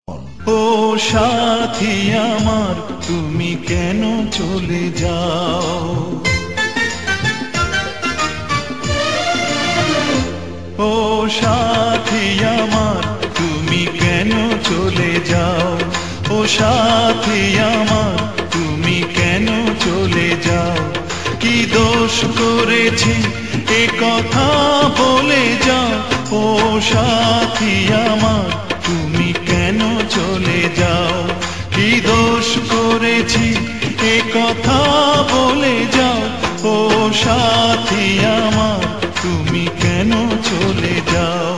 ও সাথী আমার তুমি কেন চলে যাও, ও সাথী আমার তুমি কেন চলে যাও, ও সাথী আমার তুমি কেন চলে যাও। কি দোষ করেছি এ কথা বলে যাও, ও সাথী আমার তুমি কেন চলে যাও। কি দোষ করেছি এ কথা বলে যাও, ও সাথী আমার তুমি কেন চলে যাও।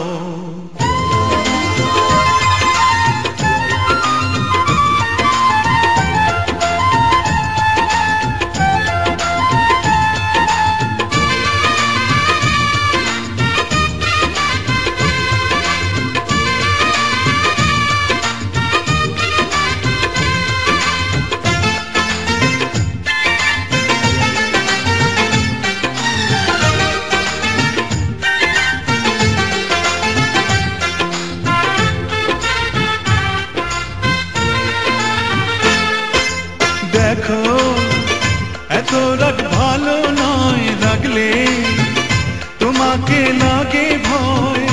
দেখো এত রাগ ভালো নয়, রাগলে তোমাকে লাগে ভয়।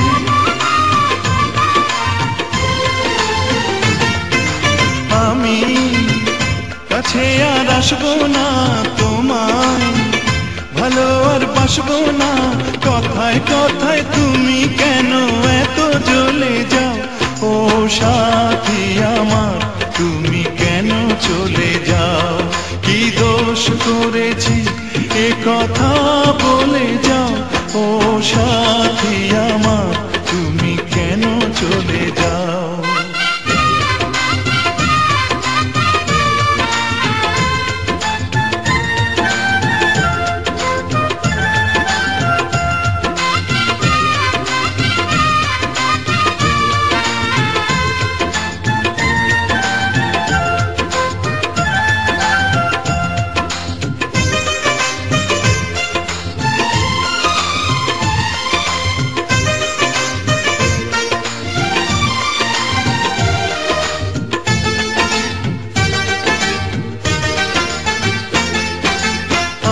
আমি কাছে আর আসবো না, তোমায় ভালো আর বাসবো না। কথায় কথায় তুমি কেন এত জ্বলে যাও, ও সাথী আমার তুমি কেন চলে যাও। কি দোষ করেছি এ কথা বলে যাও, ও সাথী আমার তুমি কেন চলে যাও।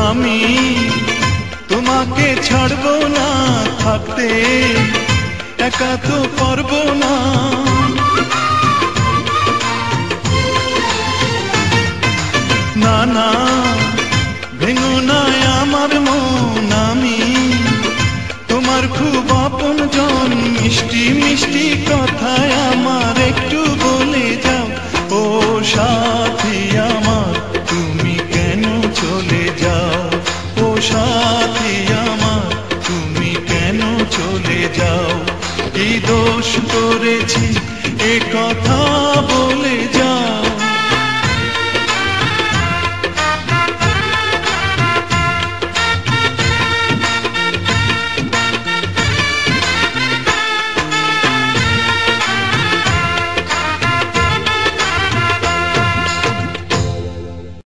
আমি তোমাকে ছাড়বো না, থাকতে একা তো পারবো না। না না ভেঙো না আমার মন, আমি তোমার খুব আপন জন। মিষ্টি মিষ্টি কথায় আমার একটু বলে যাও, ও সাথী আমার তুমি কেন চলে যাও। ও সাথী আমার তুমি কেন চলে যাও। কি দোষ করেছি এ কথা